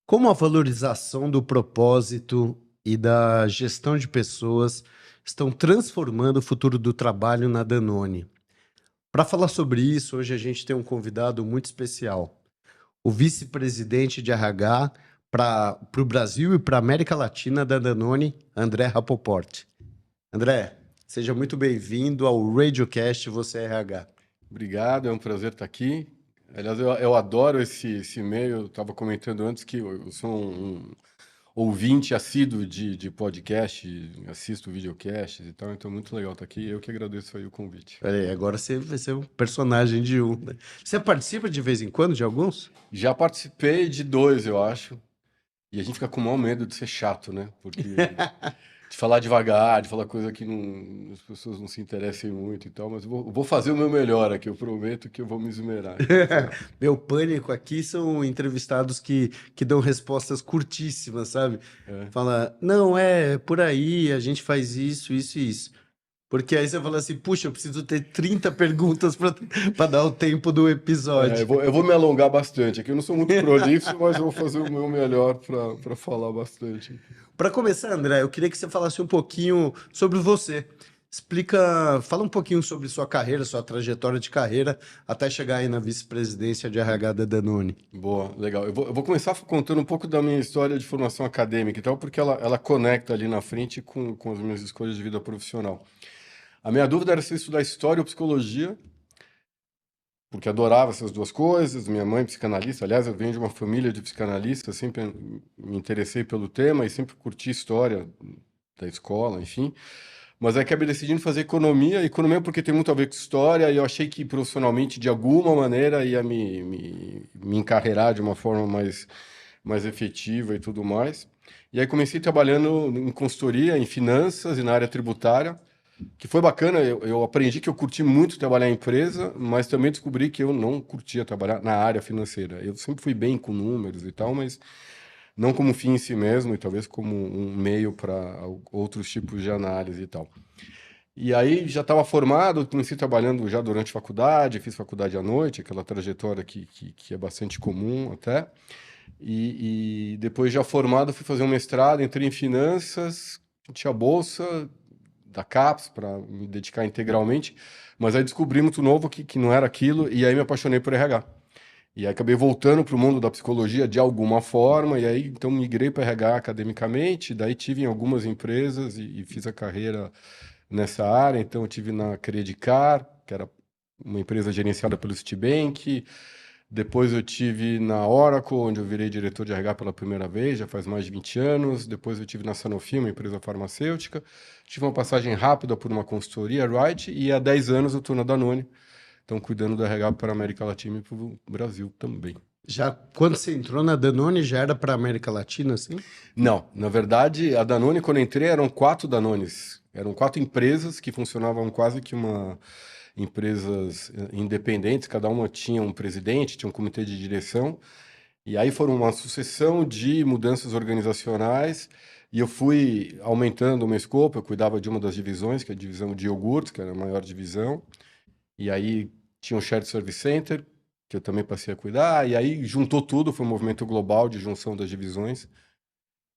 Como a valorização do propósito e da gestão de pessoas estão transformando o futuro do trabalho na Danone? Para falar sobre isso, hoje a gente tem um convidado muito especial, o vice-presidente de RH para o Brasil e para a América Latina da Danone, André Rapoport. André, seja muito bem-vindo ao Radiocast Você é RH. Obrigado, é um prazer estar aqui. Aliás, eu adoro esse meio. Eu estava comentando antes que eu sou um ouvinte assíduo de podcast, assisto videocasts e tal, então é muito legal estar aqui. Eu que agradeço aí o convite. Peraí, agora você vai ser um personagem de um, né? Você participa de vez em quando de alguns? Já participei de dois, eu acho, e a gente fica com o maior medo de ser chato, né? Porque de falar devagar, de falar coisa que as pessoas não se interessem muito e tal, mas eu vou fazer o meu melhor aqui, eu prometo que eu vou me esmerar. Meu pânico aqui são entrevistados que dão respostas curtíssimas, sabe? É. Fala, não, é por aí, a gente faz isso, isso e isso. Porque aí você fala assim, puxa, eu preciso ter 30 perguntas para dar o tempo do episódio. Eu vou me alongar bastante aqui. Eu não sou muito prolixo, mas eu vou fazer o meu melhor para falar bastante. Para começar, André, eu queria que você falasse um pouquinho sobre você. Fala um pouquinho sobre sua carreira, sua trajetória de carreira, até chegar aí na vice-presidência de RH da Danone. Boa, legal. Eu vou começar contando um pouco da minha história de formação acadêmica e tal, porque ela conecta ali na frente com as minhas escolhas de vida profissional. A minha dúvida era se eu estudar história ou psicologia, porque adorava essas duas coisas. Minha mãe psicanalista, aliás, eu venho de uma família de psicanalistas, sempre me interessei pelo tema e sempre curti história da escola, enfim. Mas aí acabei decidindo fazer economia porque tem muito a ver com história, e eu achei que profissionalmente, de alguma maneira, ia me encarreirar de uma forma mais efetiva e tudo mais. E aí comecei trabalhando em consultoria, em finanças e na área tributária, que foi bacana. Eu aprendi que eu curti muito trabalhar em empresa, mas também descobri que eu não curtia trabalhar na área financeira. Eu sempre fui bem com números e tal, mas não como fim em si mesmo, e talvez como um meio para outros tipos de análise e tal. E aí já estava formado, comecei trabalhando já durante a faculdade, fiz faculdade à noite, aquela trajetória que é bastante comum até. E depois já formado, fui fazer um mestrado, entrei em finanças, tinha bolsa da CAPES para me dedicar integralmente, mas aí descobri muito novo que não era aquilo, e aí me apaixonei por RH. E aí acabei voltando para o mundo da psicologia de alguma forma, e aí então migrei para RH academicamente, daí tive em algumas empresas e fiz a carreira nessa área. Então eu tive na Credicar, que era uma empresa gerenciada pelo Citibank. Depois eu tive na Oracle, onde eu virei diretor de RH pela primeira vez, já faz mais de 20 anos. Depois eu tive na Sanofi, uma empresa farmacêutica. Tive uma passagem rápida por uma consultoria, Wright, e há 10 anos eu estou na Danone. Então, cuidando do RH para a América Latina e para o Brasil também. Já quando você entrou na Danone, já era para América Latina, assim? Não, na verdade, a Danone, quando eu entrei, eram 4 Danones. Eram 4 empresas que funcionavam quase que empresas independentes, cada uma tinha um presidente, tinha um comitê de direção, e aí foram uma sucessão de mudanças organizacionais, e eu fui aumentando o meu escopo. Eu cuidava de uma das divisões, que é a divisão de iogurtes, que era a maior divisão, e aí tinha o Shared Service Center, que eu também passei a cuidar, e aí juntou tudo, foi um movimento global de junção das divisões,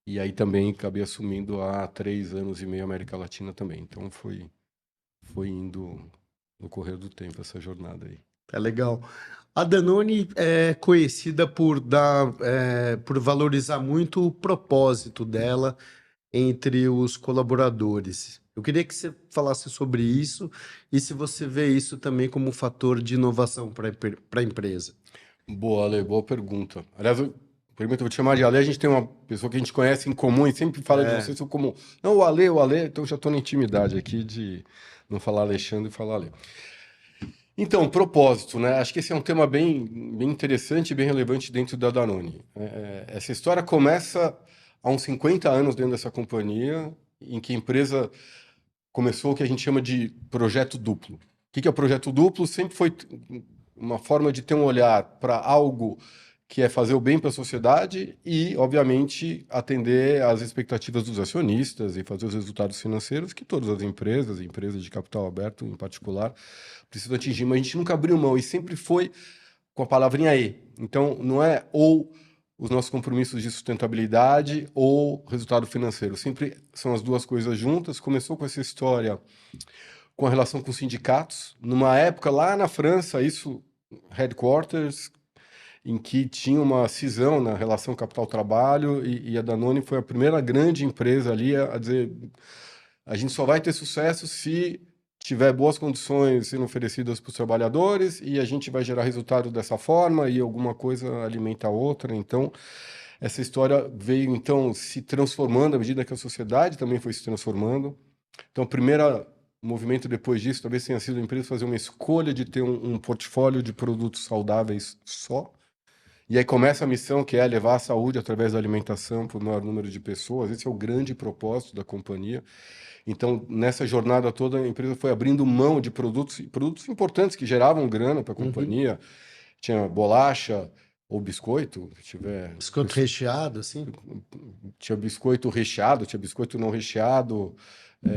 e aí também acabei assumindo há 3 anos e meio a América Latina também. Então foi indo no correr do tempo essa jornada aí. Tá legal. A Danone é conhecida por valorizar muito o propósito dela entre os colaboradores. Eu queria que você falasse sobre isso e se você vê isso também como um fator de inovação para a empresa. Boa, Ale, boa pergunta. Aliás, primeiro eu vou te chamar de Ale. A gente tem uma pessoa que a gente conhece em comum e sempre fala de você como, não, o Ale, então já estou na intimidade aqui de não falar Alexandre e falar Ale. Então, propósito, né? Acho que esse é um tema bem interessante e bem relevante dentro da Danone. Essa história começa há uns 50 anos dentro dessa companhia, em que a empresa começou o que a gente chama de projeto duplo. O que é o projeto duplo? Sempre foi uma forma de ter um olhar para algo que é fazer o bem para a sociedade e, obviamente, atender às expectativas dos acionistas e fazer os resultados financeiros que todas as empresas de capital aberto em particular, precisam atingir. Mas a gente nunca abriu mão e sempre foi com a palavrinha E. Então, não é ou os nossos compromissos de sustentabilidade ou resultado financeiro. Sempre são as duas coisas juntas. Começou com essa história com a relação com os sindicatos. Numa época lá na França, isso, headquarters, em que tinha uma cisão na relação capital-trabalho e a Danone foi a primeira grande empresa ali a dizer a gente só vai ter sucesso se tiver boas condições sendo oferecidas para os trabalhadores e a gente vai gerar resultado dessa forma e alguma coisa alimenta a outra. Então, essa história veio então se transformando à medida que a sociedade também foi se transformando. Então, o primeiro movimento depois disso talvez tenha sido a empresa fazer uma escolha de ter um portfólio de produtos saudáveis só. E aí começa a missão que é levar a saúde através da alimentação para o maior número de pessoas. Esse é o grande propósito da companhia. Então, nessa jornada toda, a empresa foi abrindo mão de produtos importantes que geravam grana para a Uhum. companhia. Tinha bolacha ou biscoito, se tiver. Biscoito recheado, assim? Tinha biscoito recheado, tinha biscoito não recheado.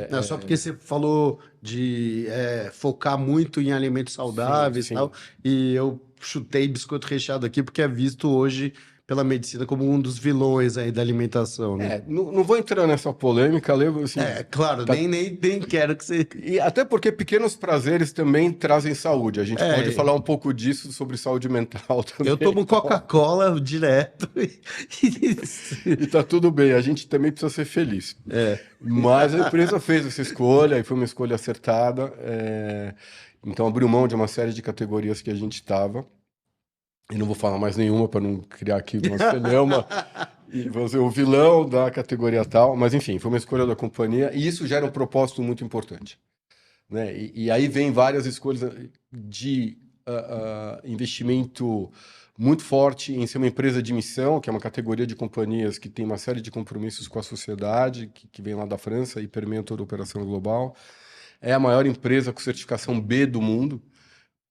Não, só porque você falou de focar muito em alimentos Sim, saudáveis e tal, sim. e eu chutei biscoito recheado aqui porque é visto hoje pela medicina como um dos vilões aí da alimentação, né? Não vou entrar nessa polêmica, Levo, assim, É, claro, tá. nem quero que você. E até porque pequenos prazeres também trazem saúde. A gente pode É, falar um pouco disso sobre saúde mental eu também. tomo Então, Coca-Cola direto e tá tudo bem, a gente também precisa ser feliz. É. Mas a empresa fez essa escolha e foi uma escolha acertada. Então abriu mão de uma série de categorias que a gente estava. E não vou falar mais nenhuma para não criar aqui uma celeuma e vou ser o vilão da categoria tal. Mas enfim, foi uma escolha da companhia e isso gera um propósito muito importante, né? E aí vem várias escolhas de investimento muito forte em ser uma empresa de missão, que é uma categoria de companhias que tem uma série de compromissos com a sociedade, que vem lá da França e permeia toda a operação global. É a maior empresa com certificação B do mundo,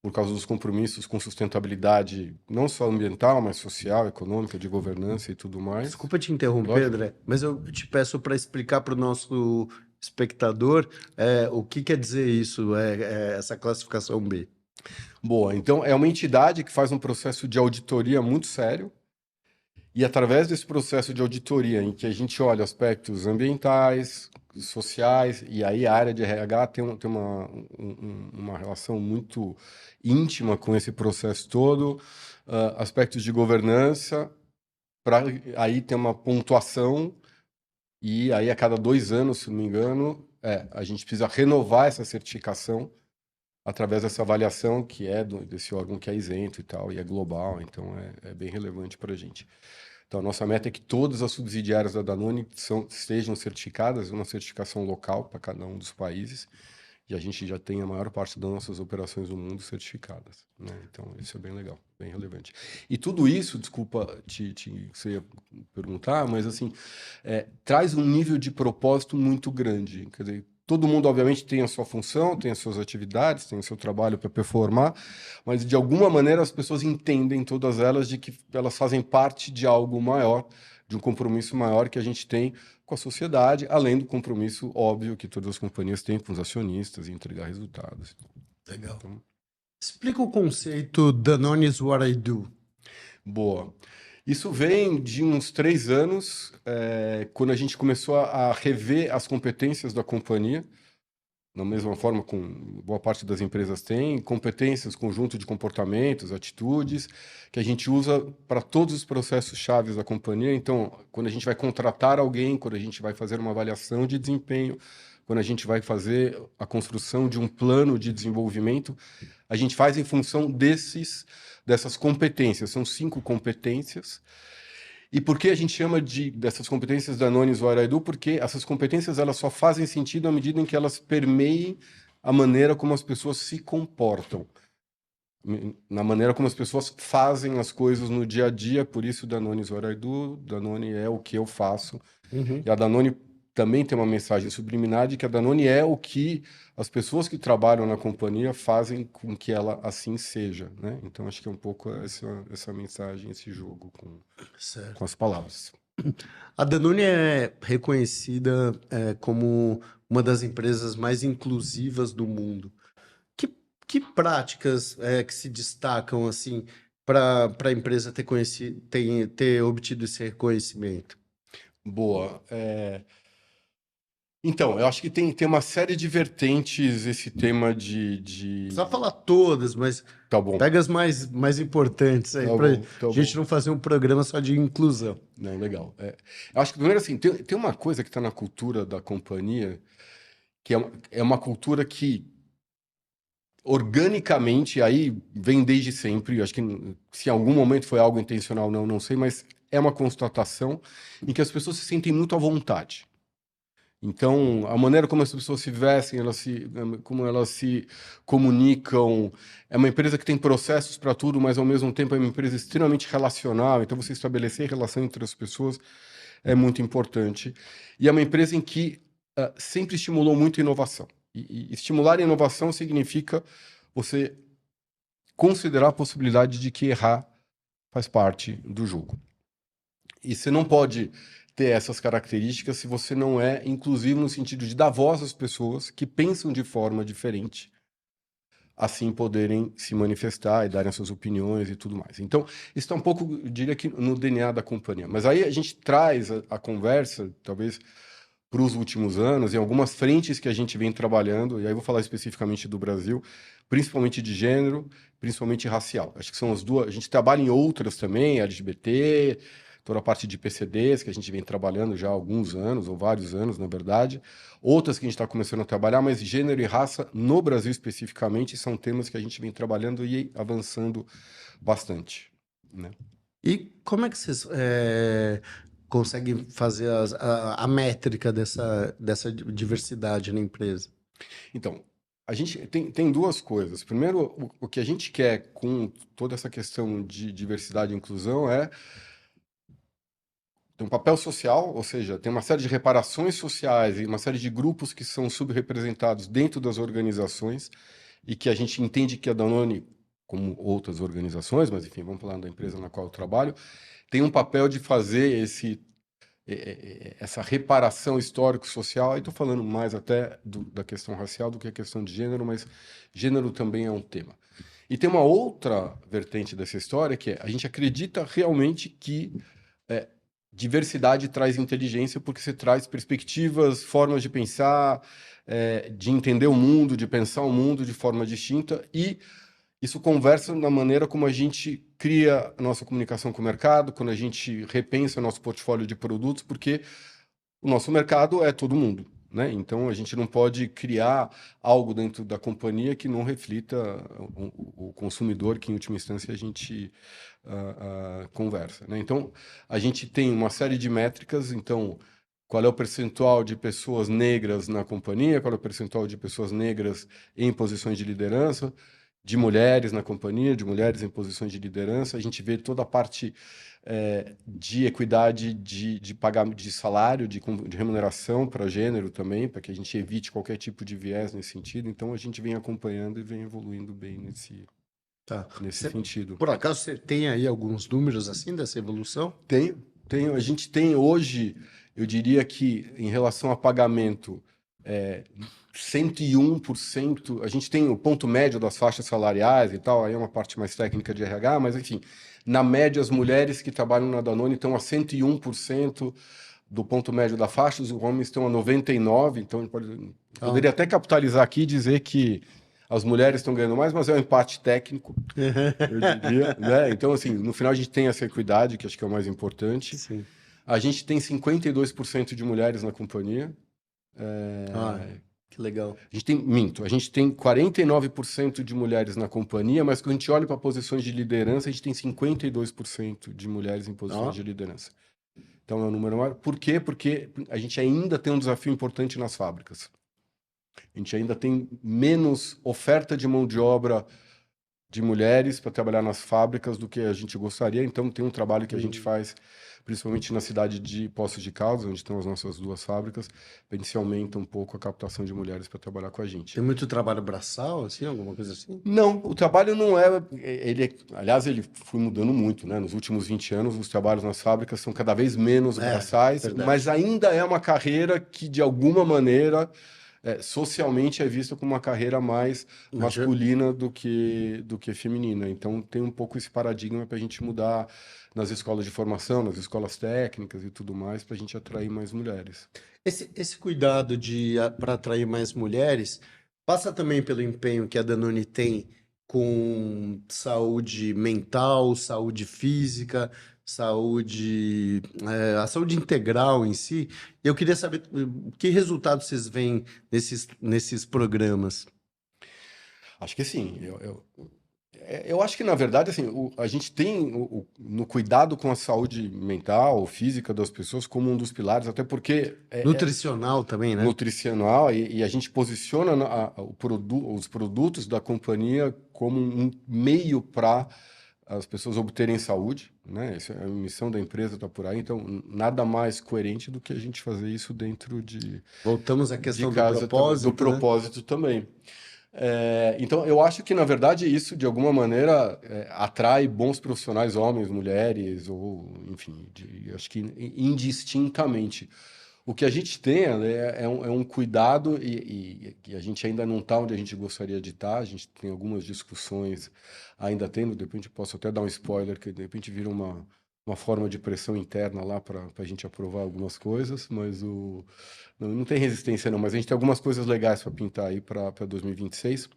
por causa dos compromissos com sustentabilidade, não só ambiental, mas social, econômica, de governança e tudo mais. Desculpa te interromper, Lógico. André, mas eu te peço para explicar para o nosso espectador o que quer dizer isso, essa classificação B. Boa, então é uma entidade que faz um processo de auditoria muito sério. E através desse processo de auditoria, em que a gente olha aspectos ambientais, sociais, e aí a área de RH tem uma relação muito íntima com esse processo todo, aspectos de governança, para aí ter uma pontuação, e aí a cada 2 anos, se não me engano, a gente precisa renovar essa certificação através dessa avaliação que é desse órgão que é isento e tal, e é global, então é bem relevante para a gente. Então, a nossa meta é que todas as subsidiárias da Danone sejam certificadas, uma certificação local para cada um dos países, e a gente já tem a maior parte das nossas operações do mundo certificadas, né? Então, isso é bem legal, bem relevante. E tudo isso, desculpa você ia perguntar, mas assim, traz um nível de propósito muito grande. Quer dizer, todo mundo, obviamente, tem a sua função, tem as suas atividades, tem o seu trabalho para performar, mas de alguma maneira as pessoas entendem todas elas de que elas fazem parte de algo maior, de um compromisso maior que a gente tem com a sociedade, além do compromisso óbvio que todas as companhias têm com os acionistas em entregar resultados. Legal. Então, Explica o conceito Danone is what I do. boa. Isso vem de uns 3 anos, quando a gente começou a rever as competências da companhia, da mesma forma com boa parte das empresas tem, competências, conjunto de comportamentos, atitudes, que a gente usa para todos os processos chaves da companhia. Então, quando a gente vai contratar alguém, quando a gente vai fazer uma avaliação de desempenho, quando a gente vai fazer a construção de um plano de desenvolvimento, a gente faz em função dessas competências. São 5 competências. E por que a gente chama dessas competências Danones ou Araidu? Porque essas competências elas só fazem sentido à medida em que elas permeiem a maneira como as pessoas se comportam, na maneira como as pessoas fazem as coisas no dia a dia. Por isso, Danone ou Araidu, Danone é o que eu faço. Uhum. E a Danone também tem uma mensagem subliminar de que a Danone é o que as pessoas que trabalham na companhia fazem com que ela assim seja, né? Então, acho que é um pouco essa mensagem, esse jogo com Certo. as palavras. A Danone é reconhecida como uma das empresas mais inclusivas do mundo. Que, que práticas que se destacam assim para a empresa ter obtido esse reconhecimento? Boa. Então, eu acho que tem uma série de vertentes esse tema Não precisa falar todas, mas Tá bom, pega as mais importantes aí, tá para a bom, tá gente bom. não fazer um programa só de inclusão. Não, legal. Eu acho que primeiro assim, tem uma coisa que está na cultura da companhia, que é uma cultura que organicamente aí vem desde sempre. Eu acho que se em algum momento foi algo intencional, não sei, mas é uma constatação em que as pessoas se sentem muito à vontade. Então, a maneira como as pessoas se vestem, como elas se comunicam, é uma empresa que tem processos para tudo, mas ao mesmo tempo é uma empresa extremamente relacional. Então, você estabelecer relação entre as pessoas é muito importante. E é uma empresa em que sempre estimulou muito a inovação. E estimular a inovação significa você considerar a possibilidade de que errar faz parte do jogo. E você não pode ter essas características se você não é inclusivo no sentido de dar voz às pessoas que pensam de forma diferente, assim poderem se manifestar e darem as suas opiniões e tudo mais. Então, isso está um pouco, eu diria que no DNA da companhia. Mas aí a gente traz a conversa, talvez, para os últimos anos, em algumas frentes que a gente vem trabalhando, e aí vou falar especificamente do Brasil, principalmente de gênero, principalmente racial. Acho que são as duas. A gente trabalha em outras também, LGBT, toda a parte de PCDs, que a gente vem trabalhando já há alguns anos, ou vários anos, na verdade. Outras que a gente está começando a trabalhar, mas gênero e raça, no Brasil especificamente, são temas que a gente vem trabalhando e avançando bastante, né? E como é que vocês conseguem fazer a métrica dessa diversidade na empresa? Então, a gente tem duas coisas. Primeiro, o que a gente quer com toda essa questão de diversidade e inclusão é ter um papel social, ou seja, tem uma série de reparações sociais e uma série de grupos que são subrepresentados dentro das organizações e que a gente entende que a Danone, como outras organizações, mas enfim, vamos falar da empresa na qual eu trabalho, tem um papel de fazer essa reparação histórico-social. Aí estou falando mais até da questão racial do que a questão de gênero, mas gênero também é um tema. E tem uma outra vertente dessa história que é a gente acredita realmente que diversidade traz inteligência porque você traz perspectivas, formas de pensar, de entender o mundo, de pensar o mundo de forma distinta e isso conversa na maneira como a gente cria a nossa comunicação com o mercado, quando a gente repensa o nosso portfólio de produtos, porque o nosso mercado é todo mundo, né? Então a gente não pode criar algo dentro da companhia que não reflita o consumidor, que em última instância a gente conversa, né? Então a gente tem uma série de métricas, então qual é o percentual de pessoas negras na companhia, qual é o percentual de pessoas negras em posições de liderança, de mulheres na companhia, de mulheres em posições de liderança. A gente vê toda a parte de equidade de pagamento de salário, de remuneração para gênero também, para que a gente evite qualquer tipo de viés nesse sentido. Então, a gente vem acompanhando e vem evoluindo bem Tá. nesse sentido. Por acaso você tem aí alguns números assim dessa evolução? Tenho. A gente tem hoje, eu diria que em relação a pagamento, 101%. A gente tem o ponto médio das faixas salariais e tal, aí é uma parte mais técnica de RH, mas enfim, na média, as mulheres que trabalham na Danone estão a 101% do ponto médio da faixa, os homens estão a 99%, então a gente poderia até capitalizar aqui e dizer que as mulheres estão ganhando mais, mas é um empate técnico, eu diria, né? Então, assim, no final a gente tem essa equidade, que acho que é o mais importante. Sim. A gente tem 52% de mulheres na companhia. Que legal. A gente tem 49% de mulheres na companhia, mas quando a gente olha para posições de liderança, a gente tem 52% de mulheres em posições de liderança. Então é um número maior. Por quê? Porque a gente ainda tem um desafio importante nas fábricas. A gente ainda tem menos oferta de mão de obra de mulheres para trabalhar nas fábricas do que a gente gostaria. Então tem um trabalho que a gente faz, principalmente na cidade de Poços de Caldas, onde estão as nossas duas fábricas, para a gente aumenta um pouco a captação de mulheres para trabalhar com a gente. Tem muito trabalho braçal, assim, alguma coisa assim? Não, o trabalho não é. Aliás, ele foi mudando muito, né? Nos últimos 20 anos, os trabalhos nas fábricas são cada vez menos braçais, verdade. mas ainda é uma carreira que, de alguma maneira, socialmente é vista como uma carreira mais Mas já- masculina do que feminina. Então tem um pouco esse paradigma para a gente mudar nas escolas de formação, nas escolas técnicas e tudo mais, para a gente atrair mais mulheres. esse cuidado de para atrair mais mulheres passa também pelo empenho que a Danone tem com saúde mental, saúde física, a saúde integral em si. Eu queria saber que resultados vocês veem nesses programas. Acho que sim. Eu acho que, na verdade, assim, a gente tem no cuidado com a saúde mental, física das pessoas como um dos pilares, até porque é Nutricional também, né? nutricional e a gente posiciona os produtos da companhia como um meio para as pessoas obterem saúde, né? Essa é a missão da empresa, tá por aí. Então, nada mais coerente do que a gente fazer isso dentro Voltamos à de questão do casa também, do propósito, né? propósito também. Então, eu acho que, na verdade, isso, de alguma maneira, atrai bons profissionais, homens, mulheres, ou, enfim, acho que indistintamente. O que a gente tem é um cuidado e a gente ainda não está onde a gente gostaria de estar. A gente tem algumas discussões ainda tendo, de repente posso até dar um spoiler, que de repente vira uma forma de pressão interna lá para a gente aprovar algumas coisas, mas não tem resistência não, mas a gente tem algumas coisas legais para pintar aí para 2026.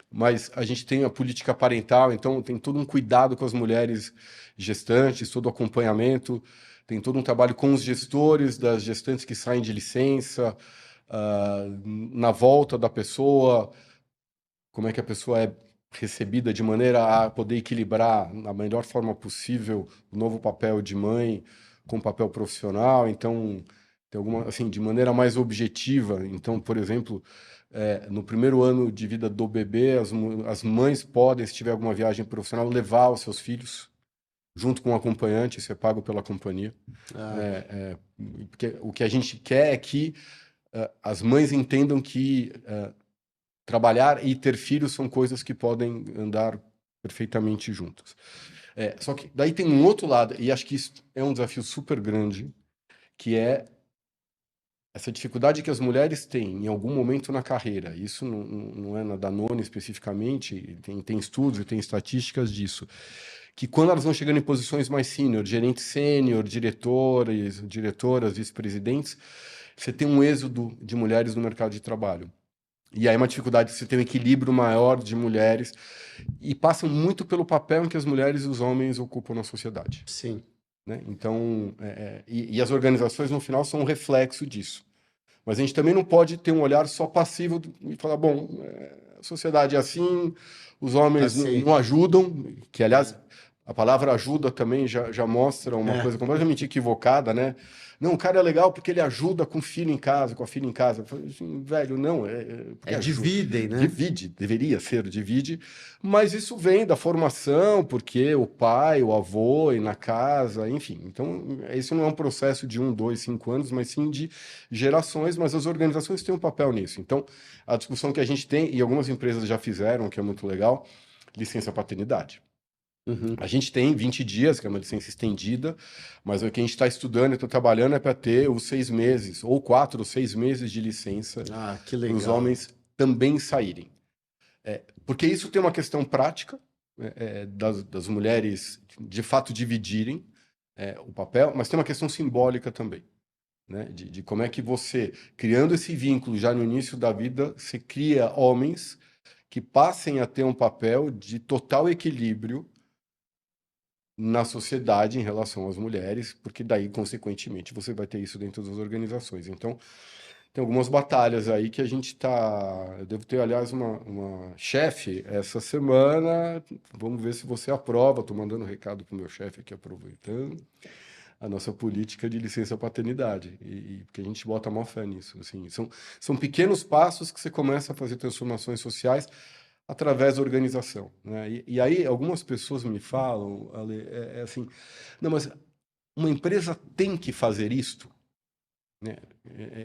Mas a gente tem a política parental, então tem todo um cuidado com as mulheres gestantes, todo o acompanhamento, tem todo um trabalho com os gestores das gestantes que saem de licença, na volta da pessoa, como é que a pessoa é recebida de maneira a poder equilibrar na melhor forma possível o novo papel de mãe com o papel profissional. Então, tem alguma, assim, de maneira mais objetiva. Então, por exemplo, no primeiro ano de vida do bebê, as mães podem, se tiver alguma viagem profissional, levar os seus filhos junto com o acompanhante, isso é pago pela companhia. Ah, Porque o que a gente quer é que as mães entendam que trabalhar e ter filhos são coisas que podem andar perfeitamente juntas. Só que daí tem um outro lado, e acho que isso é um desafio super grande, que é essa dificuldade que as mulheres têm em algum momento na carreira. Isso não é na Danone especificamente, tem estudos e tem estatísticas disso. Que quando elas vão chegando em posições mais sênior, gerente sênior, diretores, diretoras, vice-presidentes, você tem um êxodo de mulheres no mercado de trabalho. E aí uma dificuldade de você ter um equilíbrio maior de mulheres e passam muito pelo papel em que as mulheres e os homens ocupam na sociedade, sim. né? Então, e as organizações no final são um reflexo disso. Mas a gente também não pode ter um olhar só passivo e falar, bom, a sociedade é assim, os homens não Aceito. ajudam, que aliás É. a palavra ajuda também já mostra uma É. coisa completamente equivocada, né? Não, o cara é legal porque ele ajuda com o filho em casa, com a filha em casa. Eu falei assim, velho, não, porque ajuda. Dividem, né? Divide, deveria ser, divide, mas isso vem da formação, porque o pai, o avô e na casa, enfim. Então, isso não é um processo de 1, 2, 5 anos, mas sim de gerações, mas as organizações têm um papel nisso. Então, a discussão que a gente tem, e algumas empresas já fizeram, que é muito legal, licença paternidade. Uhum. A gente tem 20 dias, que é uma licença estendida, mas o que a gente está estudando e está trabalhando é para ter os 6 meses, ou 4 ou 6 meses de licença Ah, que para os legal. homens também saírem. Porque isso tem uma questão prática, das mulheres de fato dividirem o papel, mas tem uma questão simbólica também, né? De como é que você, criando esse vínculo já no início da vida, você cria homens que passem a ter um papel de total equilíbrio na sociedade em relação às mulheres, porque daí, consequentemente, você vai ter isso dentro das organizações. Então, tem algumas batalhas aí que a gente está. Eu devo ter, aliás, uma chefe essa semana. Vamos ver se você aprova. Estou mandando um recado para o meu chefe aqui, aproveitando a nossa política de licença paternidade. Porque a gente bota maior fé nisso. Assim, são pequenos passos que você começa a fazer transformações sociais através da organização, né? E aí algumas pessoas me falam, Ale, assim, não, mas uma empresa tem que fazer isto, né?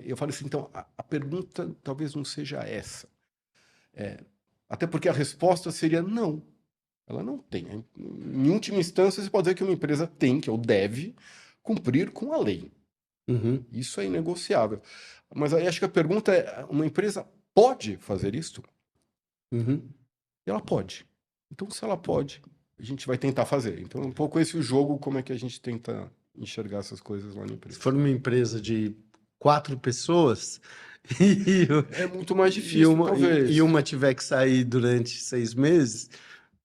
Eu falo assim, então a pergunta talvez não seja essa, até porque a resposta seria não, ela não tem. Em última instância, você pode dizer que uma empresa tem que ou deve cumprir com a lei. Uhum, Isso é inegociável. Mas aí acho que a pergunta é: uma empresa pode fazer isso? uhum. E ela pode. Então, se ela pode, a gente vai tentar fazer. Então, é um pouco esse o jogo, como é que a gente tenta enxergar essas coisas lá na Se empresa. for uma empresa de 4 pessoas e, É muito mais e difícil, uma, e talvez. uma tiver que sair durante 6 meses,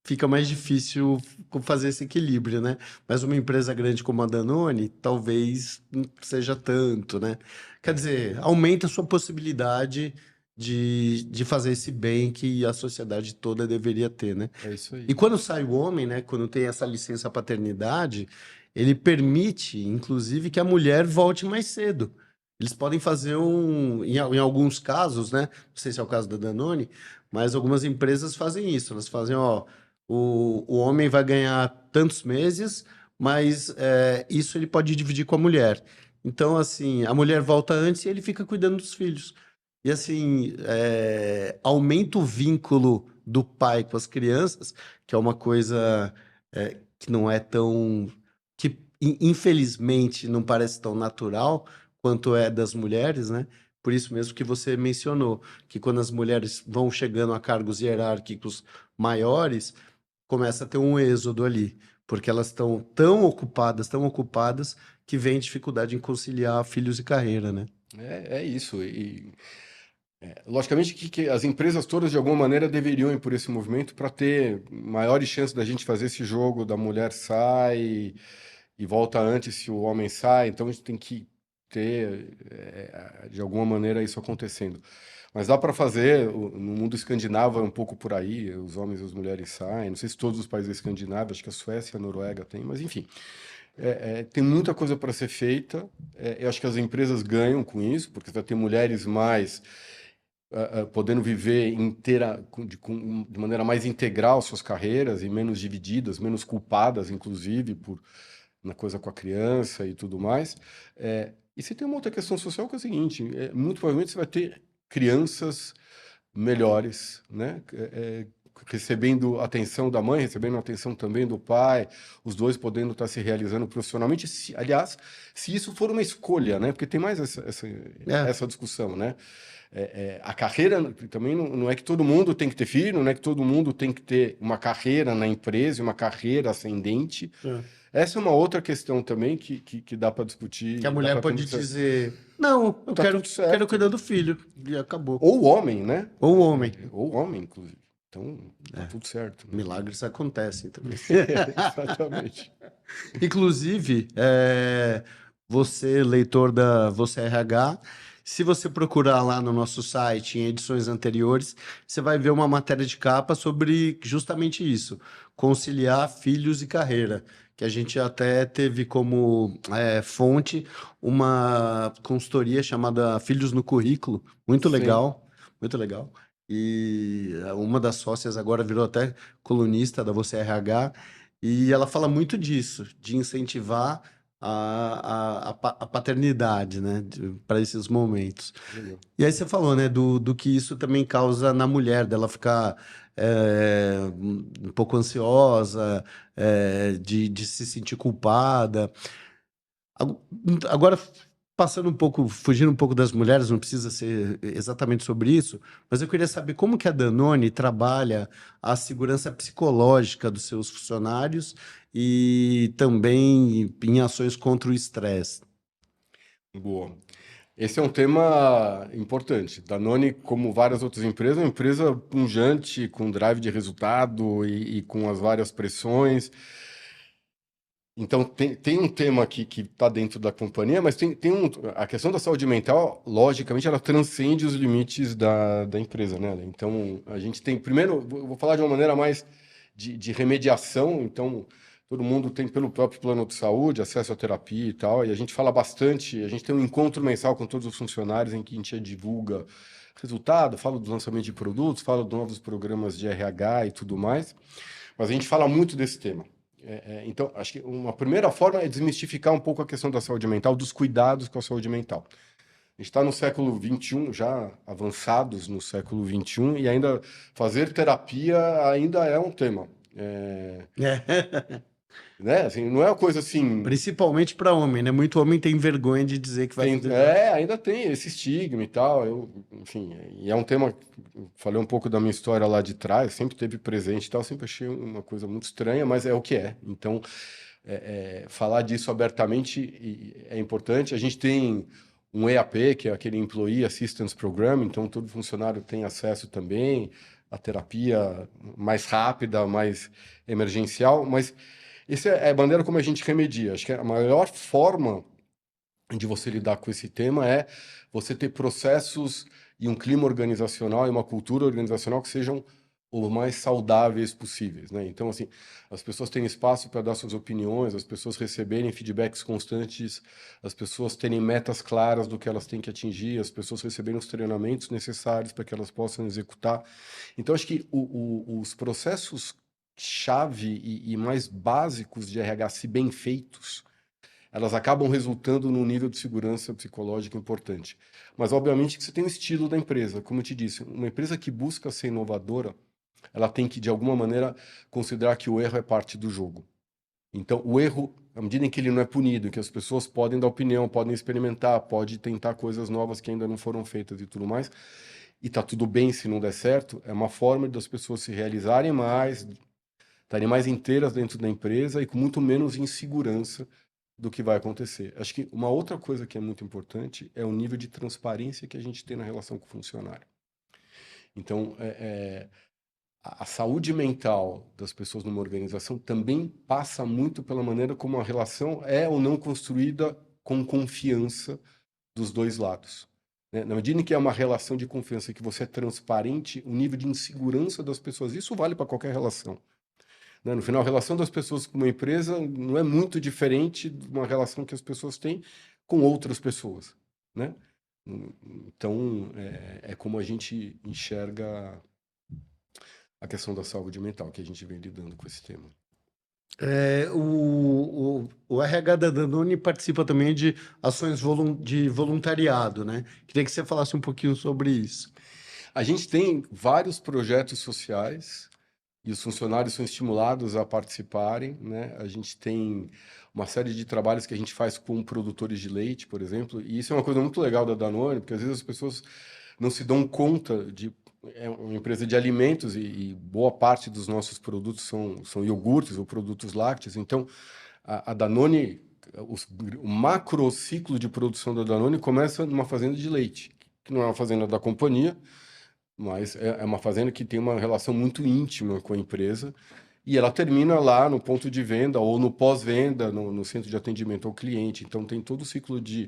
fica mais difícil fazer esse equilíbrio, né? Mas uma empresa grande como a Danone, talvez não seja tanto, né? Quer É, dizer, aumenta a sua possibilidade de fazer esse bem que a sociedade toda deveria ter, né? é isso E aí. quando sai o homem, né, quando tem essa licença paternidade, ele permite, inclusive, que a mulher volte mais cedo. Eles podem fazer em alguns casos, né? Não sei se é o caso da Danone, mas algumas empresas fazem isso. Elas fazem, ó, o homem vai ganhar tantos meses, mas isso ele pode dividir com a mulher. Então, assim, a mulher volta antes e ele fica cuidando dos filhos. E assim, aumenta o vínculo do pai com as crianças, que é uma coisa que não é tão, que infelizmente não parece tão natural quanto é das mulheres, né? Por isso mesmo que você mencionou, que quando as mulheres vão chegando a cargos hierárquicos maiores, começa a ter um êxodo ali, porque elas estão tão ocupadas, que vem dificuldade em conciliar filhos e carreira, né? É isso. E, logicamente que as empresas todas, de alguma maneira, deveriam ir por esse movimento para ter maiores chances da gente fazer esse jogo da mulher sai e volta antes se o homem sai. Então, a gente tem que ter, de alguma maneira, isso acontecendo. Mas dá para fazer, no mundo escandinavo é um pouco por aí, os homens e as mulheres saem. Não sei se todos os países escandinavos, acho que a Suécia e a Noruega têm, mas enfim. Tem muita coisa para ser feita. Eu acho que as empresas ganham com isso, porque vai ter mulheres mais podendo viver inteira, de maneira mais integral suas carreiras e menos divididas, menos culpadas, inclusive, por na coisa com a criança e tudo mais. E você tem uma outra questão social que é o seguinte: muito provavelmente você vai ter crianças melhores, né? Recebendo atenção da mãe, recebendo atenção também do pai, os dois podendo estar se realizando profissionalmente. Aliás, se isso for uma escolha, né? Porque tem mais É. essa discussão, né? A carreira também não é que todo mundo tem que ter filho, não é que todo mundo tem que ter uma carreira na empresa, uma carreira ascendente. É. Essa é uma outra questão também que dá para Que a discutir, dá mulher para pode pensar. dizer: Não, eu Tá tudo quero certo. cuidar do filho. E acabou. Ou o homem, né? Ou o homem. Ou o homem, inclusive. Então, tá É, tudo certo, né? milagres acontecem também. Exatamente. Inclusive, você, leitor da Você RH, se você procurar lá no nosso site, em edições anteriores, você vai ver uma matéria de capa sobre justamente isso: conciliar filhos e carreira. Que a gente até teve como fonte uma consultoria chamada Filhos no Currículo, muito Sim. legal, muito legal. E uma das sócias agora virou até colunista da Você RH, e ela fala muito disso, de incentivar a paternidade, né, para esses momentos. Legal. E aí você falou, né, do que isso também causa na mulher, dela ficar um pouco ansiosa, de se sentir culpada. Agu- Agora, passando um pouco, fugindo um pouco das mulheres, não precisa ser exatamente sobre isso, mas eu queria saber como que a Danone trabalha a segurança psicológica dos seus funcionários e também em ações contra o estresse. Boa. Esse é um tema importante. Danone, como várias outras empresas, é uma empresa pujante, com drive de resultado e com as várias pressões. Então, tem um tema aqui que está dentro da companhia, mas a questão da saúde mental, logicamente, ela transcende os limites da empresa, né? Então, a gente tem, primeiro, eu vou falar de uma maneira mais de remediação. Então, todo mundo tem, pelo próprio plano de saúde, acesso à terapia e tal, e a gente fala bastante, a gente tem um encontro mensal com todos os funcionários em que a gente divulga resultado, fala do lançamento de produtos, fala dos novos programas de RH e tudo mais, mas a gente fala muito desse tema. Então, acho que uma primeira forma é desmistificar um pouco a questão da saúde mental, dos cuidados com a saúde mental. A gente está no século XXI, já avançados no século XXI, e ainda fazer terapia ainda é um tema. É. né? Assim, não é uma coisa assim. Principalmente para homem, né? Muito homem tem vergonha de dizer que vai fazer droga. Ainda tem esse estigma e tal. Enfim, e é um tema. Eu falei um pouco da minha história lá de trás, sempre teve presente e tal, sempre achei uma coisa muito estranha, mas é o que é. Então, falar disso abertamente é importante. A gente tem um EAP, que é aquele Employee Assistance Program, então todo funcionário tem acesso também à terapia mais rápida, mais emergencial, mas essa é a maneira como a gente remedia. Acho que a maior forma de você lidar com esse tema é você ter processos e um clima organizacional e uma cultura organizacional que sejam o mais saudáveis possíveis, né? Então, assim, as pessoas terem espaço para dar suas opiniões, as pessoas receberem feedbacks constantes, as pessoas terem metas claras do que elas têm que atingir, as pessoas receberem os treinamentos necessários para que elas possam executar. Então, acho que os processos chave e mais básicos de RH, se bem feitos, elas acabam resultando num nível de segurança psicológica importante. Mas, obviamente, que você tem o estilo da empresa. Como eu te disse, uma empresa que busca ser inovadora, ela tem que, de alguma maneira, considerar que o erro é parte do jogo. Então, o erro, à medida em que ele não é punido, que as pessoas podem dar opinião, podem experimentar, podem tentar coisas novas que ainda não foram feitas e tudo mais, e tá tudo bem se não der certo, é uma forma das pessoas se realizarem mais, estarem mais inteiras dentro da empresa e com muito menos insegurança do que vai acontecer. Acho que uma outra coisa que é muito importante é o nível de transparência que a gente tem na relação com o funcionário. Então, a saúde mental das pessoas numa organização também passa muito pela maneira como a relação é ou não construída com confiança dos dois lados. Né? Na medida em que é uma relação de confiança que você é transparente, o nível de insegurança das pessoas, isso vale para qualquer relação. Né? No final, a relação das pessoas com uma empresa não é muito diferente de uma relação que as pessoas têm com outras pessoas, né? Então, é como a gente enxerga a questão da saúde mental, que a gente vem lidando com esse tema. O RH da Danone participa também de ações de voluntariado, né? Queria que você falasse um pouquinho sobre isso. A gente tem vários projetos sociais e os funcionários são estimulados a participarem, né? A gente tem uma série de trabalhos que a gente faz com produtores de leite, por exemplo, e isso é uma coisa muito legal da Danone, porque às vezes as pessoas não se dão conta de é uma empresa de alimentos e boa parte dos nossos produtos são iogurtes ou produtos lácteos. Então, a Danone, o macro ciclo de produção da Danone começa numa fazenda de leite, que não é uma fazenda da companhia, mas é uma fazenda que tem uma relação muito íntima com a empresa e ela termina lá no ponto de venda ou no pós-venda, no centro de atendimento ao cliente. Então, tem todo o ciclo de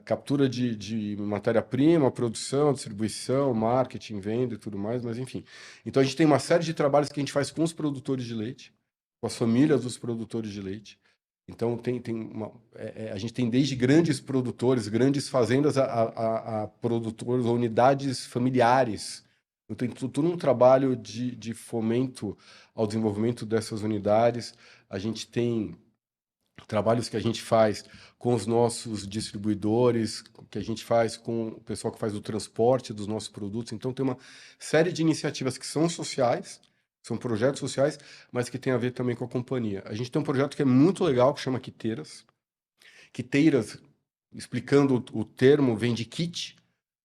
captura de matéria-prima, produção, distribuição, marketing, venda e tudo mais, mas enfim. Então, a gente tem uma série de trabalhos que a gente faz com os produtores de leite, com as famílias dos produtores de leite. Então, a gente tem desde grandes produtores, grandes fazendas, a produtores, ou unidades familiares. Então, tem todo um trabalho de fomento ao desenvolvimento dessas unidades. A gente tem trabalhos que a gente faz com os nossos distribuidores, que a gente faz com o pessoal que faz o transporte dos nossos produtos. Então, tem uma série de iniciativas que são sociais, são projetos sociais, mas que tem a ver também com a companhia. A gente tem um projeto que é muito legal, que chama Quiteiras. Quiteiras, explicando o termo, vem de kit.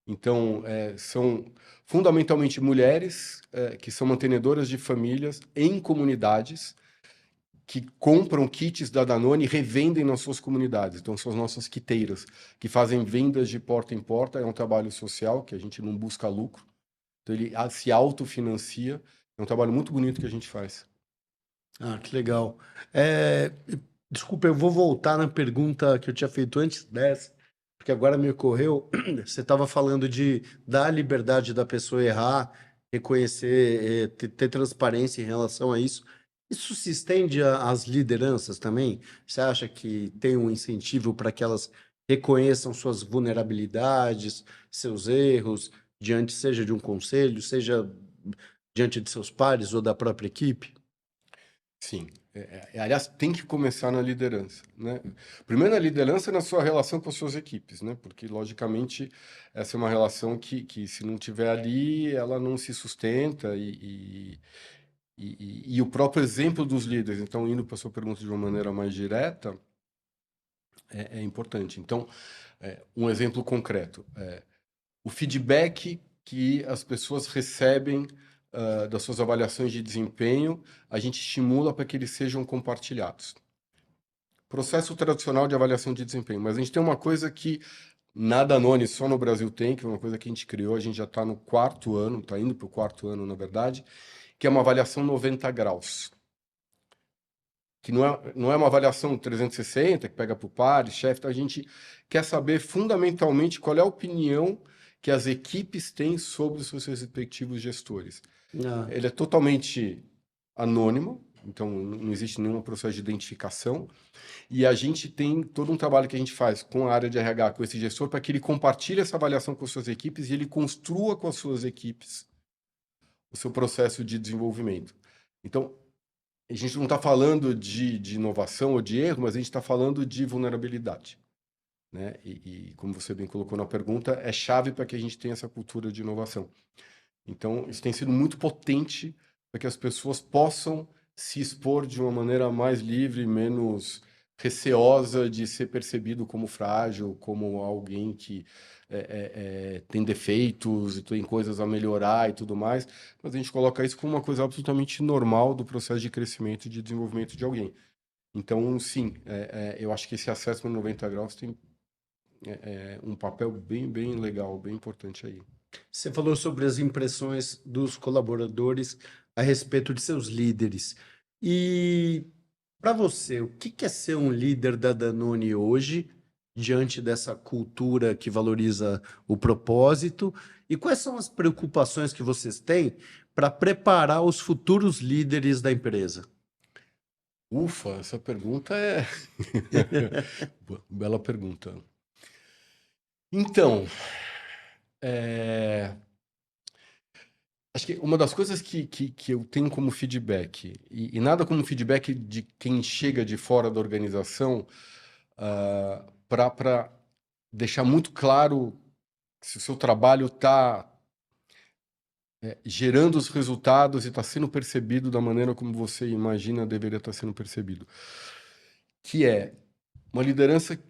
Então, são fundamentalmente mulheres que são mantenedoras de famílias em comunidades que compram kits da Danone e revendem nas suas comunidades. Então, são as nossas quiteiras, que fazem vendas de porta em porta. É um trabalho social, que a gente não busca lucro. Então, ele se autofinancia. É um trabalho muito bonito que a gente faz. Ah, que legal. É, desculpa, eu vou voltar na pergunta que eu tinha feito antes dessa, porque agora me ocorreu. Você estava falando de dar a liberdade da pessoa errar, reconhecer, ter transparência em relação a isso. Isso se estende às lideranças também? Você acha que tem um incentivo para que elas reconheçam suas vulnerabilidades, seus erros, diante, seja de um conselho, seja diante de seus pares ou da própria equipe? Sim. Aliás, tem que começar na liderança, né? Primeiro na liderança e na sua relação com as suas equipes, né? Porque, logicamente, essa é uma relação que se não tiver ali, ela não se sustenta e o próprio exemplo dos líderes. Então, indo para a sua pergunta de uma maneira mais direta, é importante. Então, um exemplo concreto. O feedback que as pessoas recebem das suas avaliações de desempenho, a gente estimula para que eles sejam compartilhados. Processo tradicional de avaliação de desempenho. Mas a gente tem uma coisa que na Danone só no Brasil tem, que é uma coisa que a gente criou, a gente já está no 4º ano, está indo para o 4º ano, na verdade, que é uma avaliação 90 graus. Que não é uma avaliação 360, que pega para o pares, chefe, então a gente quer saber fundamentalmente qual é a opinião que as equipes têm sobre os seus respectivos gestores. Ah, Ele é totalmente anônimo, então não existe nenhum processo de identificação, e a gente tem todo um trabalho que a gente faz com a área de RH, com esse gestor, para que ele compartilhe essa avaliação com as suas equipes e ele construa com as suas equipes o seu processo de desenvolvimento. Então, a gente não está falando de inovação ou de erro, mas a gente está falando de vulnerabilidade. Né? E, como você bem colocou na pergunta, é chave para que a gente tenha essa cultura de inovação. Então, isso tem sido muito potente para que as pessoas possam se expor de uma maneira mais livre, menos receosa de ser percebido como frágil, como alguém que tem defeitos e tem coisas a melhorar e tudo mais, mas a gente coloca isso como uma coisa absolutamente normal do processo de crescimento e de desenvolvimento de alguém. Então, sim, eu acho que esse assessment 90 graus tem um papel bem, bem legal, bem importante aí. você falou sobre as impressões dos colaboradores a respeito de seus líderes. E para você, o que é ser um líder da Danone hoje, diante dessa cultura que valoriza o propósito? E quais são as preocupações que vocês têm para preparar os futuros líderes da empresa? Ufa, essa pergunta é. Bela pergunta. Então, acho que uma das coisas que eu tenho como feedback, e nada como feedback de quem chega de fora da organização, para deixar muito claro se o seu trabalho está gerando os resultados e está sendo percebido da maneira como você imagina deveria estar sendo percebido. Que é uma liderança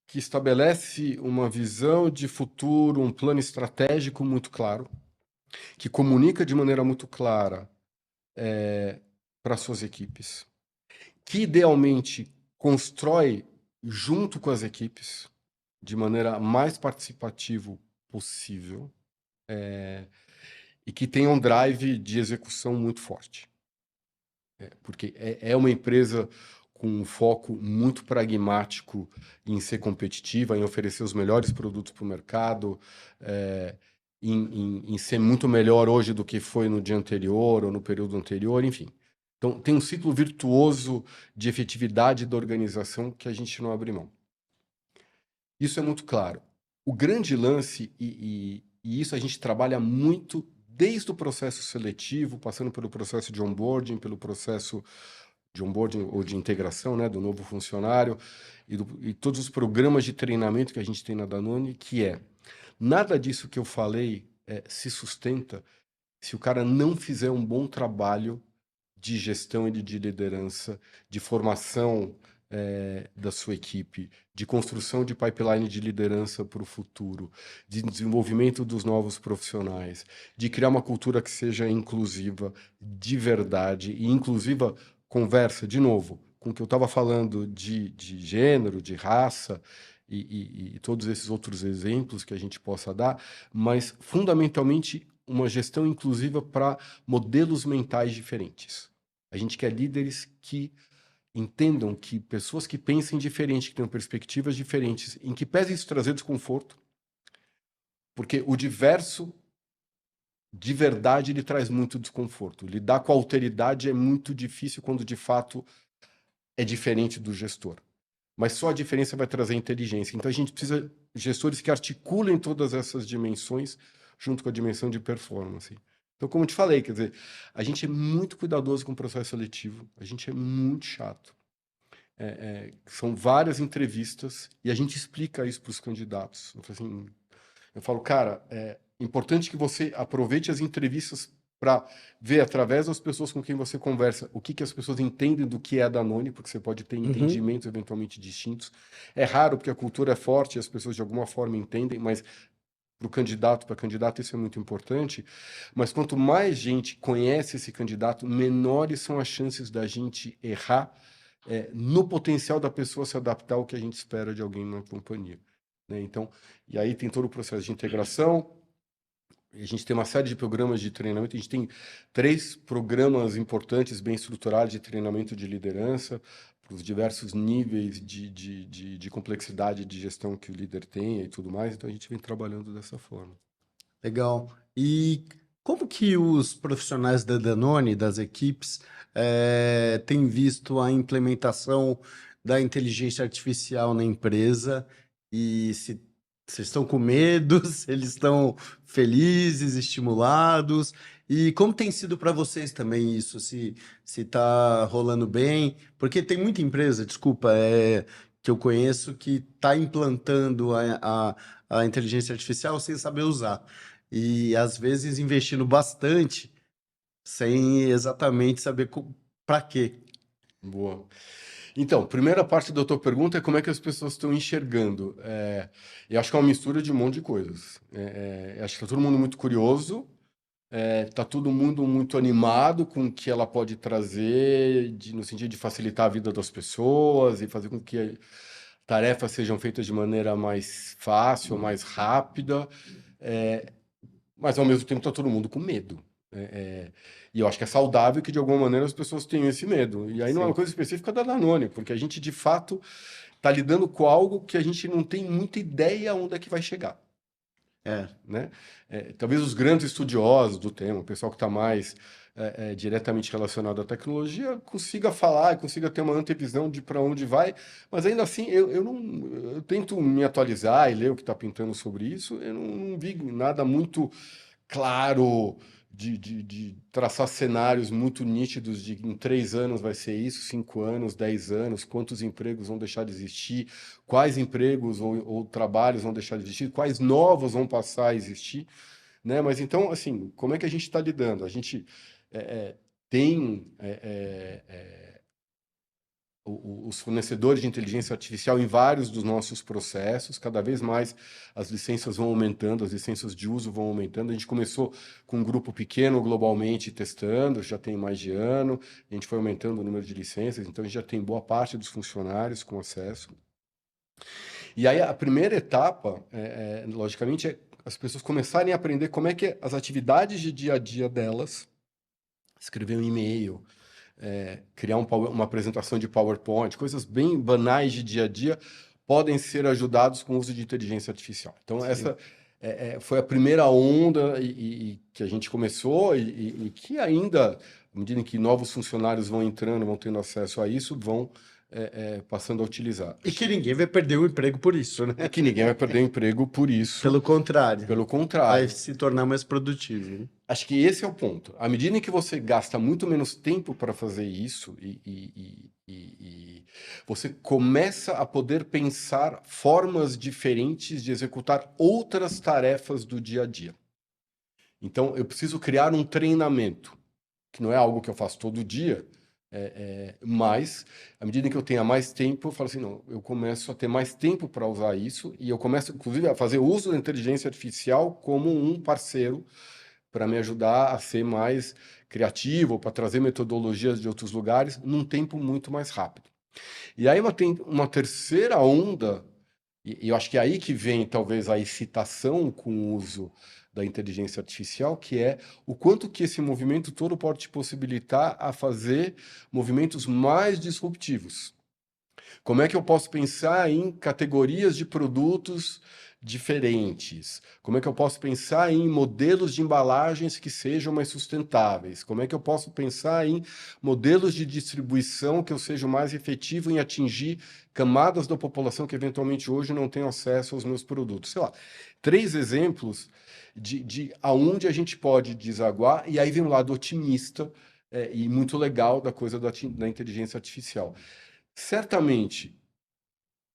que estabelece uma visão de futuro, um plano estratégico muito claro, que comunica de maneira muito clara para suas equipes, que idealmente constrói junto com as equipes, de maneira mais participativa possível, e que tenha um drive de execução muito forte. Porque é uma empresa com um foco muito pragmático em ser competitiva, em oferecer os melhores produtos para o mercado, em ser muito melhor hoje do que foi no dia anterior ou no período anterior, enfim. Então, tem um ciclo virtuoso de efetividade da organização que a gente não abre mão. Isso é muito claro. O grande lance, e isso a gente trabalha muito desde o processo seletivo, passando pelo processo de onboarding, pelo processo de onboarding ou de integração, né, do novo funcionário e todos os programas de treinamento que a gente tem na Danone, que nada disso que eu falei se sustenta se o cara não fizer um bom trabalho de gestão e de liderança, de formação da sua equipe, de construção de pipeline de liderança para o futuro, de desenvolvimento dos novos profissionais, de criar uma cultura que seja inclusiva de verdade e inclusiva conversa, de novo, com o que eu estava falando de gênero, de raça e todos esses outros exemplos que a gente possa dar, mas fundamentalmente uma gestão inclusiva para modelos mentais diferentes. A gente quer líderes que entendam que pessoas que pensem diferente, que tenham perspectivas diferentes, em que pese isso trazer desconforto, porque o diverso, de verdade, ele traz muito desconforto. Lidar com a alteridade é muito difícil quando, de fato, é diferente do gestor. Mas só a diferença vai trazer inteligência. Então, a gente precisa de gestores que articulem todas essas dimensões junto com a dimensão de performance. Então, como eu te falei, quer dizer, a gente é muito cuidadoso com o processo seletivo, a gente é muito chato. São várias entrevistas e a gente explica isso para os candidatos. Eu falo, cara, é importante que você aproveite as entrevistas para ver através das pessoas com quem você conversa o que, que as pessoas entendem do que é a Danone, porque você pode ter Uhum. entendimentos eventualmente distintos. É raro porque a cultura é forte e as pessoas de alguma forma entendem, mas para a candidata, isso é muito importante. Mas quanto mais gente conhece esse candidato, menores são as chances da gente errar no potencial da pessoa se adaptar ao que a gente espera de alguém na companhia. Né? Então, e aí tem todo o processo de integração. A gente tem uma série de programas de treinamento. A gente tem 3 programas importantes, bem estruturados, de treinamento de liderança, para os diversos níveis de complexidade de gestão que o líder tem e tudo mais. Então, a gente vem trabalhando dessa forma. Legal. E como que os profissionais da Danone, das equipes, têm visto a implementação da inteligência artificial na empresa? E se vocês estão com medo, se eles estão felizes, estimulados? E como tem sido para vocês também isso? Se está rolando bem? Porque tem muita empresa, desculpa, que eu conheço que está implantando a inteligência artificial sem saber usar. E às vezes investindo bastante sem exatamente saber para quê. Boa. Então, primeira parte da tua pergunta é como é que as pessoas estão enxergando. Eu acho que é uma mistura de um monte de coisas. Acho que está todo mundo muito curioso, está todo mundo muito animado com o que ela pode trazer, no sentido de facilitar a vida das pessoas e fazer com que tarefas sejam feitas de maneira mais fácil, mais rápida. Mas ao mesmo tempo está todo mundo com medo. E eu acho que é saudável que de alguma maneira as pessoas tenham esse medo. E aí não é uma Sim. coisa específica da Danone, porque a gente de fato está lidando com algo que a gente não tem muita ideia onde é que vai chegar. É, Né? Talvez os grandes estudiosos do tema, o pessoal que está mais diretamente relacionado à tecnologia, consiga falar, consiga ter uma antevisão de para onde vai, mas ainda assim eu não, eu tento me atualizar e ler o que está pintando sobre isso, eu não vi nada muito claro de traçar cenários muito nítidos de em 3 anos vai ser isso, 5 anos, 10 anos, quantos empregos vão deixar de existir, quais empregos ou trabalhos vão deixar de existir, quais novos vão passar a existir, né? Mas então, assim, como é que a gente está lidando? A gente tem os fornecedores de inteligência artificial em vários dos nossos processos. Cada vez mais as licenças vão aumentando, as licenças de uso vão aumentando. A gente começou com um grupo pequeno globalmente testando, já tem mais de ano. A gente foi aumentando o número de licenças, então a gente já tem boa parte dos funcionários com acesso. E aí a primeira etapa, logicamente, é as pessoas começarem a aprender como é que as atividades de dia a dia delas, escrever um e-mail, criar uma apresentação de PowerPoint, coisas bem banais de dia a dia, podem ser ajudados com o uso de inteligência artificial. Então, sim. essa foi a primeira onda que a gente começou e que ainda, à medida que novos funcionários vão entrando, vão tendo acesso a isso, vão passando a utilizar. E que ninguém vai perder o emprego por isso, né? E que ninguém vai perder o emprego por isso. Pelo contrário, Pelo vai contrário. se tornar mais produtivo, né? Acho que esse é o ponto. À medida em que você gasta muito menos tempo para fazer isso e você começa a poder pensar formas diferentes de executar outras tarefas do dia a dia. Então, eu preciso criar um treinamento, que não é algo que eu faço todo dia, mas à medida em que eu tenha mais tempo, eu falo assim, não, eu começo a ter mais tempo para usar isso e eu começo, inclusive, a fazer uso da inteligência artificial como um parceiro para me ajudar a ser mais criativo, para trazer metodologias de outros lugares num tempo muito mais rápido. E aí tem uma terceira onda, e eu acho que é aí que vem talvez a excitação com o uso da inteligência artificial, que é o quanto que esse movimento todo pode te possibilitar a fazer movimentos mais disruptivos. Como é que eu posso pensar em categorias de produtos diferentes? Como é que eu posso pensar em modelos de embalagens que sejam mais sustentáveis? Como é que eu posso pensar em modelos de distribuição que eu seja mais efetivo em atingir camadas da população que eventualmente hoje não têm acesso aos meus produtos? Sei lá, 3 exemplos de aonde a gente pode desaguar, e aí vem o lado otimista e muito legal da coisa da inteligência artificial. Certamente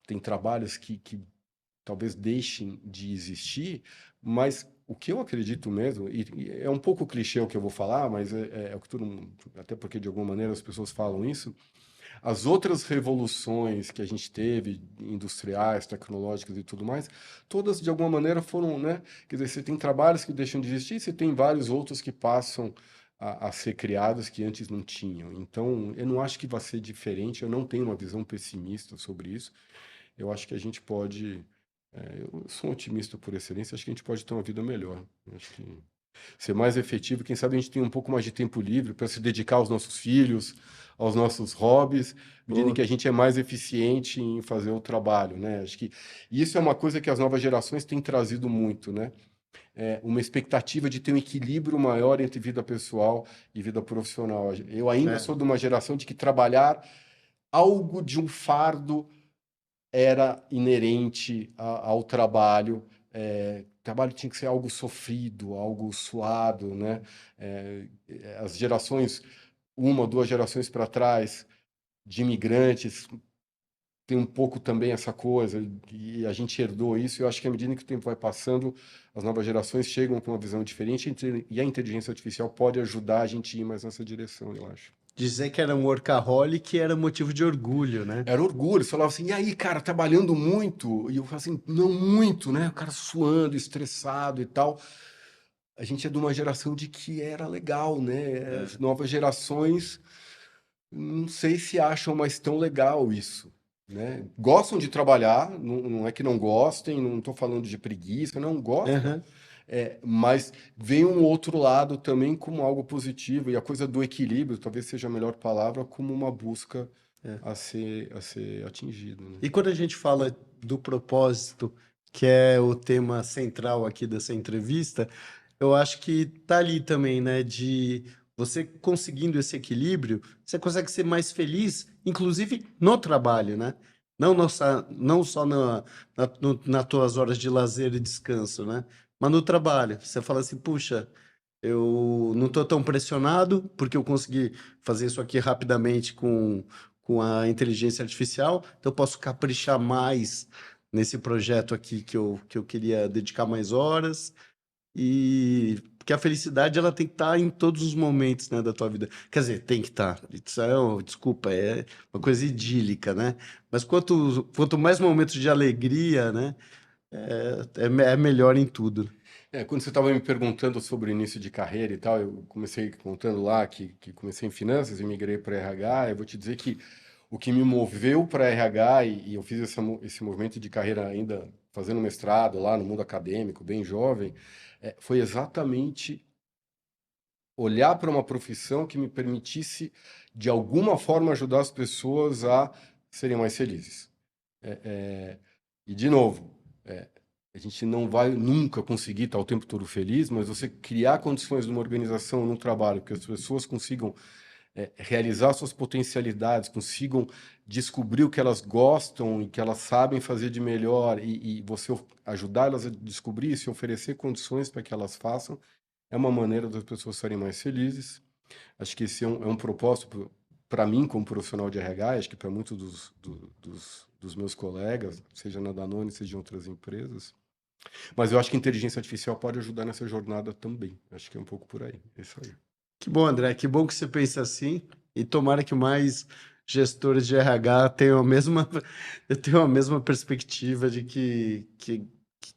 tem trabalhos que talvez deixem de existir, mas o que eu acredito mesmo, e é um pouco clichê o que eu vou falar, mas é o que todo mundo, até porque de alguma maneira as pessoas falam isso, as outras revoluções que a gente teve, industriais, tecnológicas e tudo mais, todas de alguma maneira foram, né? Quer dizer, você tem trabalhos que deixam de existir, você tem vários outros que passam a ser criados que antes não tinham. Então, eu não acho que vai ser diferente, eu não tenho uma visão pessimista sobre isso. Eu acho que a gente pode. Eu sou um otimista por excelência, acho que a gente pode ter uma vida melhor. Eu acho que ser mais efetivo, quem sabe a gente tem um pouco mais de tempo livre para se dedicar aos nossos filhos, aos nossos hobbies, à medida em Pô, que a gente é mais eficiente em fazer o trabalho, né? Acho que isso é uma coisa que as novas gerações têm trazido muito, né? Uma expectativa de ter um equilíbrio maior entre vida pessoal e vida profissional. Eu ainda é, sou de uma geração de que trabalhar algo de um fardo era inerente ao trabalho. Trabalho tinha que ser algo sofrido, algo suado, né? As gerações, uma, duas gerações para trás, de imigrantes, tem um pouco também essa coisa, e a gente herdou isso. Eu acho que à medida que o tempo vai passando, as novas gerações chegam com uma visão diferente, e a inteligência artificial pode ajudar a gente a ir mais nessa direção, eu acho. dizer que era um workaholic era motivo de orgulho, né? Era orgulho, você falava assim, e aí, cara, trabalhando muito? E eu falava assim, não muito, né? O cara suando, estressado e tal. A gente é de uma geração de que era legal, né? As É. novas gerações, não sei se acham mais tão legal isso, né? Gostam de trabalhar, não é que não gostem, não estou falando de preguiça, não gostam, Aham. mas vem um outro lado também como algo positivo, e a coisa do equilíbrio, talvez seja a melhor palavra, como uma busca É. a ser atingido, né? E quando a gente fala do propósito, que é o tema central aqui dessa entrevista, eu acho que tá ali também, né? De você conseguindo esse equilíbrio, você consegue ser mais feliz, inclusive no trabalho, né? Não só nas tuas horas de lazer e descanso, né? Mas no trabalho. Você fala assim, puxa, eu não estou tão pressionado, porque eu consegui fazer isso aqui rapidamente com a inteligência artificial, então eu posso caprichar mais nesse projeto aqui que eu queria dedicar mais horas. E porque a felicidade ela tem que estar em todos os momentos, né, da tua vida. Quer dizer, tem que estar. Isso é, desculpa, é uma coisa idílica, né? Mas quanto mais momentos de alegria, né, é melhor em tudo. Quando você estava me perguntando sobre o início de carreira e tal, eu comecei contando lá que comecei em finanças e migrei para RH. Eu vou te dizer que o que me moveu para RH, e eu fiz esse movimento de carreira ainda fazendo mestrado lá no mundo acadêmico, bem jovem, foi exatamente olhar para uma profissão que me permitisse, de alguma forma, ajudar as pessoas a serem mais felizes. É, é, e, de novo, a gente não vai nunca conseguir estar o tempo todo feliz, mas você criar condições numa organização, num trabalho, que as pessoas consigam realizar suas potencialidades, consigam descobrir o que elas gostam e que elas sabem fazer de melhor, e você ajudar elas a descobrir e se oferecer condições para que elas façam, é uma maneira das pessoas serem mais felizes. Acho que esse é um propósito para mim, como profissional de RH, acho que para muitos dos meus colegas, seja na Danone, seja em outras empresas. Mas eu acho que a inteligência artificial pode ajudar nessa jornada também. Acho que é um pouco por aí. É isso aí. Que bom, André, que bom que você pensa assim e tomara que mais gestores de RH tenham a mesma, tenham a mesma perspectiva de que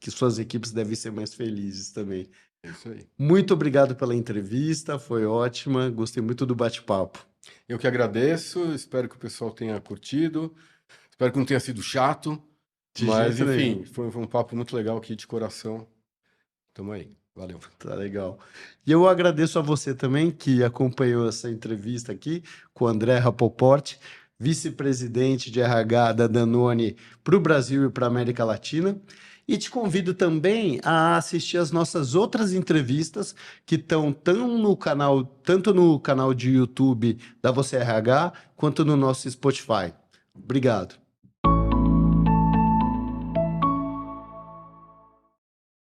suas equipes devem ser mais felizes também. É isso aí. Muito obrigado pela entrevista, foi ótima, gostei muito do bate-papo. Eu que agradeço, espero que o pessoal tenha curtido, espero que não tenha sido chato, De mas jeito nenhum. enfim, foi um papo muito legal aqui de coração. Tamo aí. Valeu. Tá legal. E eu agradeço a você também que acompanhou essa entrevista aqui com o André Rapoport, vice-presidente de RH da Danone para o Brasil e para a América Latina. E te convido também a assistir as nossas outras entrevistas que estão tanto no canal de YouTube da Você RH, quanto no nosso Spotify. Obrigado.